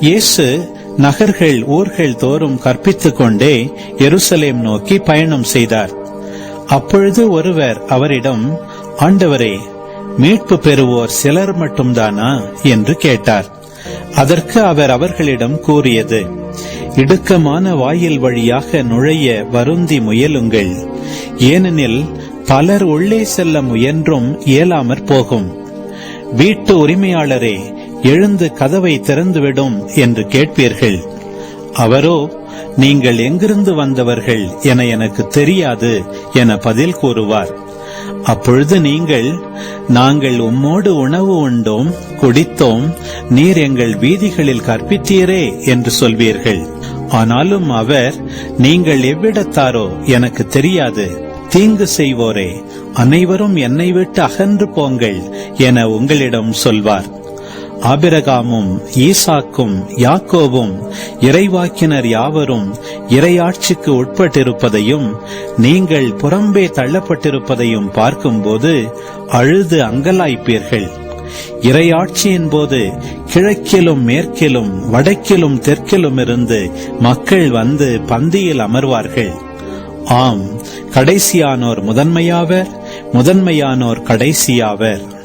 இயேசு நகர்கள் ஊர்கள் தோறும் கற்பித்துக் கொண்டே எருசலேம் நோக்கி பயணம் செய்தார். அப்பொழுது ஒருவர் அவரிடம், ஆண்டவரே, மீட்பு பெறுவோர் சிலர் மட்டும்தானா என்று கேட்டார். அதற்கு அவர் அவர்களிடம் கூறியது, இடுக்கமான வாயில் வழியாக நுழைய வருந்தி முயலுங்கள். ஏனெனில் பலர் உள்ளே செல்ல முயன்றும் இயலாமற் போகும். வீட்டு உரிமையாளரே, எழுந்து கதவை திறந்துவிடும் என்று கேட்பீர்கள். அவரோ, நீங்கள் எங்கிருந்து வந்தவர்கள் என எனக்கு தெரியாது என பதில் கூறுவார். அப்பொழுது நீங்கள், நாங்கள் உம்மோடு உணவு உண்டோம், குடித்தோம், நீர் எங்கள் வீதிகளில் கற்பித்தீரே என்று சொல்வீர்கள். ஆனாலும் அவர், நீங்கள் எவ்விடத்தாரோ எனக்கு தெரியாது, தீங்கு செய்வோரே, அனைவரும் என்னை விட்டு அகன்று போங்கள் என உங்களிடம் சொல்வார். ஆபிரகாமும் ஈசாக்கும் யாக்கோவும் இறைவாக்கினர் யாவரும் இறையாட்சிக்கு உட்பட்டிருப்பதையும் நீங்கள் புறம்பே தள்ளப்பட்டிருப்பதையும் பார்க்கும்போது அழுது அங்கலாய்ப்பீர்கள். இறையாட்சியின் போது கிழக்கிலும் மேற்கிலும் வடக்கிலும் தெற்கிலும் இருந்து மக்கள் வந்து பந்தியில் அமர்வார்கள். ஆம், கடைசியானோர் முதன்மையாவர், முதன்மையானோர் கடைசியாவர்.